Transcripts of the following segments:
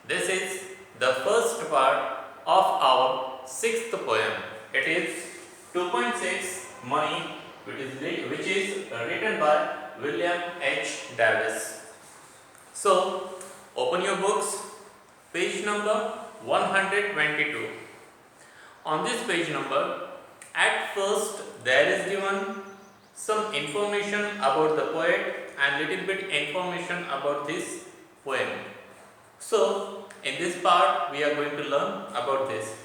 This is the first part of our sixth poem. It is 2.6 Money, which is written by William H. Davis. So, open your books, page number 122. On this page number, at first there is given some information about the poet and little bit information about this poem. So, in this part we are going to learn about this.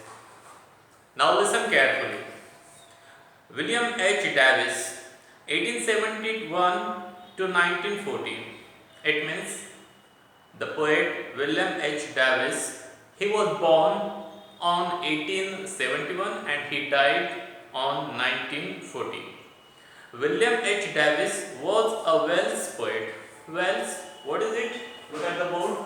Now listen carefully. William H. Davis, 1871 to 1940. It means the poet William H. Davis, he was born on 1871 and he died on 1940. William H. Davis was a Welsh poet. Welsh, what is it? Look at the board.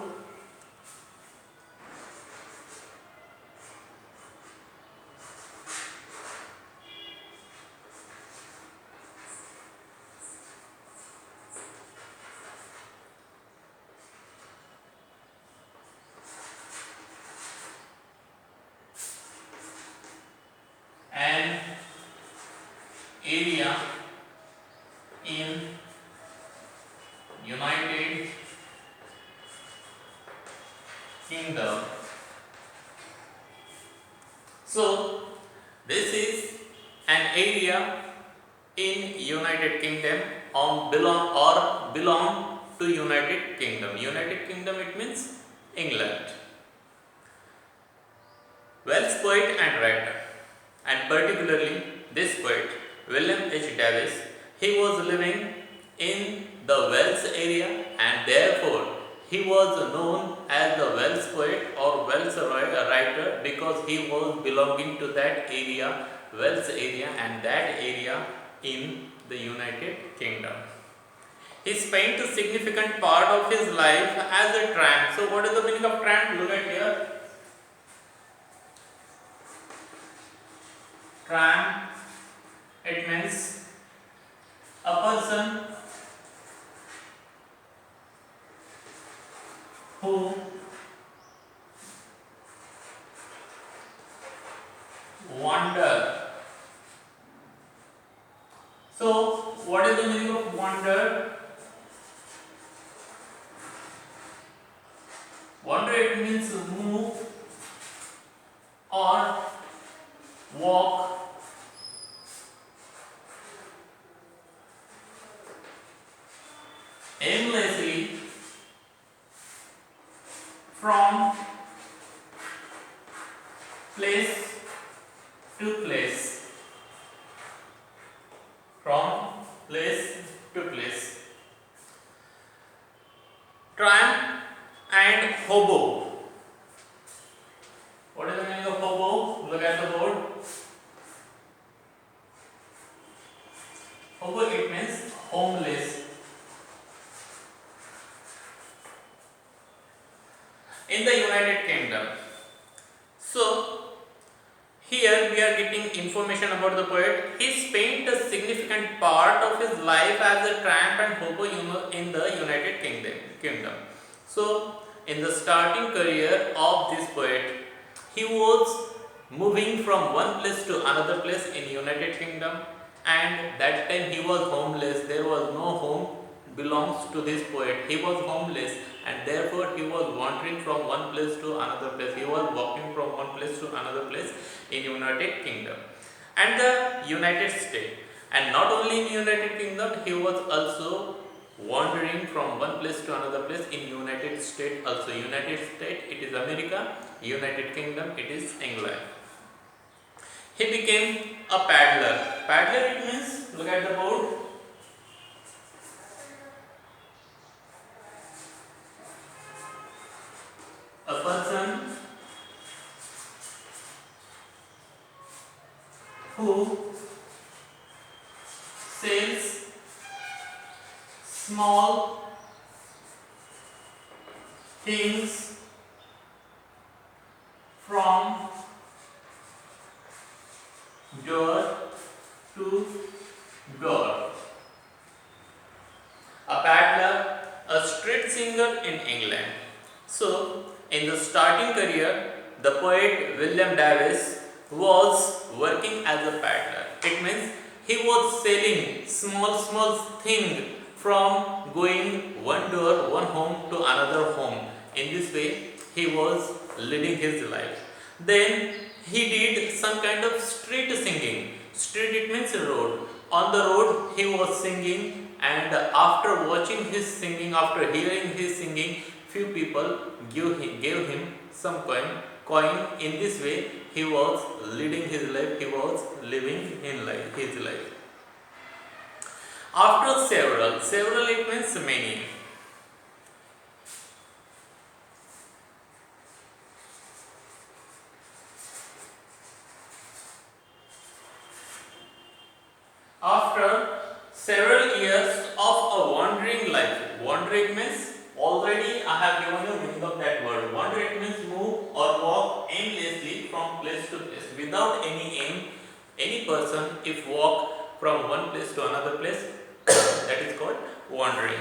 An area in United Kingdom. So this is an area in United Kingdom belong to United Kingdom. United Kingdom, it means England. Welsh poet and writer, and particularly this poet William H. Davis, he was living in the Welsh area and therefore he was known as the Welsh poet or Welsh writer because he was belonging to that area, Welsh area, and that area in the United Kingdom. He spent a significant part of his life as a tramp. So what is the meaning of tramp? Look at here. Tramp, it means a person who wander. So what is the meaning of wander? Wander, it means move or walk aimlessly from place to place. From place to place. Tramp and hobo. What is the meaning of hobo? Look at the board. Hobo, it means homeless. In the United Kingdom. So, here we are getting information about the poet. He spent a significant part of his life as a tramp and hobo in the United Kingdom. So, in the starting career of this poet, he was moving from one place to another place in United Kingdom, and that time he was homeless. There was no home belongs to this poet. He was homeless and therefore he was wandering from one place to another place. He was walking from one place to another place in United Kingdom and the United States. And not only in United Kingdom, he was also wandering from one place to another place in United States also. United States, it is America. United Kingdom, it is England. He became a paddler. Paddler, it means, look at the board. A person who sells small things from door to door. A paddler, a street singer in England. So, in the starting career, the poet William Davis was working as a peddler. It means he was selling small thing from going one door, one home to another home. In this way, he was leading his life. Then he did some kind of street singing. Street it means road. On the road he was singing, and after watching his singing, after hearing his singing, few people gave him some coin. In this way he was leading his life, he was living his life. After several it means many. After several years of a wandering life, wandering means, already I have given you meaning of that word. Wander means move or walk aimlessly from place to place without any aim. Any person if walk from one place to another place, that is called wandering.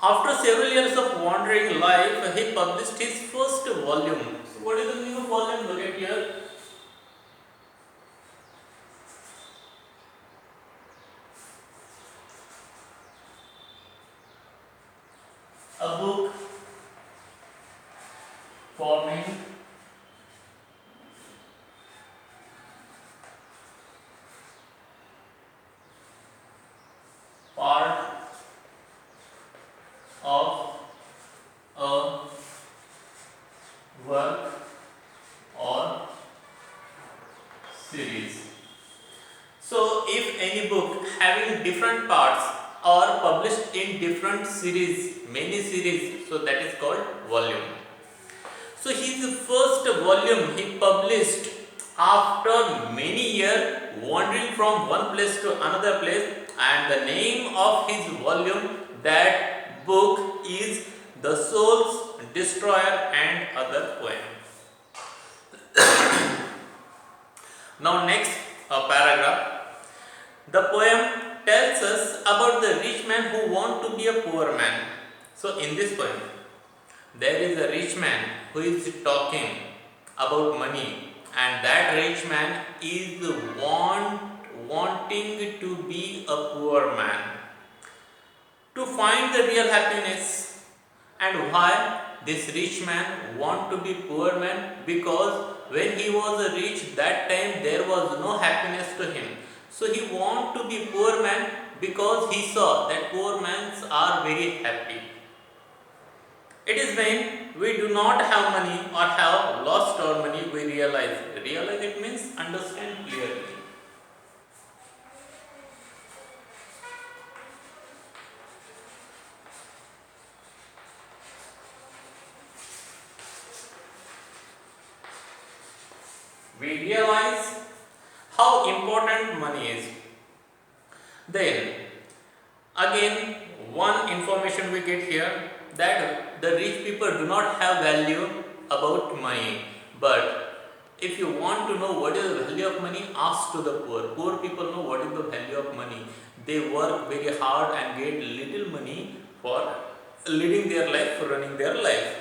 After several years of wandering life, he published his first volume. So what is the meaning of volume? Look at here. A book forming part of a work or series. So if any book having different parts or published in different series, many series, so that is called volume. So his first volume he published after many years wandering from one place to another place, and the name of his volume, that book is The Soul's Destroyer and Other Poems. Now next paragraph. The poem tells us about the rich man who wants to be a poor man. So in this poem, there is a rich man who is talking about money, and that rich man is wanting to be a poor man to find the real happiness. And why this rich man want to be poor man? Because when he was rich, that time there was no happiness to him. So he want to be poor man because he saw that poor men are very happy. It is when we do not have money or have lost our money, we realize. Realize it means understand clearly. We realize how important money is. Then again one information we get here, that the rich people do not have value about money. But if you want to know what is the value of money, ask to the poor. Poor people know what is the value of money. They work very hard and get little money for leading their life, for running their life.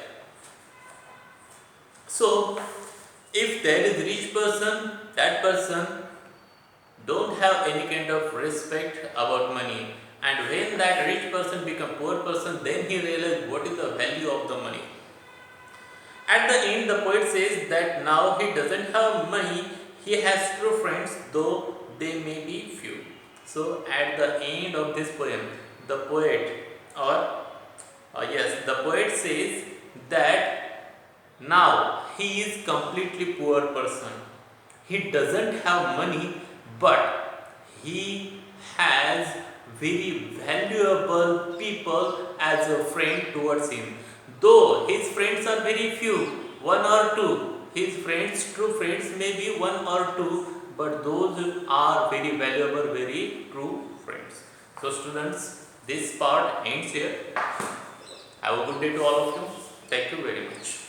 So if there is rich person, that person don't have any kind of respect about money, and when that rich person become poor person, then he realizes what is the value of the money. At the end the poet says that now he doesn't have money, he has true friends though they may be few. So at the end of this poem, the poet the poet says that now he is completely poor person. He doesn't have money, but he has very valuable people as a friend towards him. Though his friends are very few, one or two, his friends, true friends may be one or two, but those are very valuable, very true friends. So students, this part ends here. Have a good day to all of you. Thank you very much.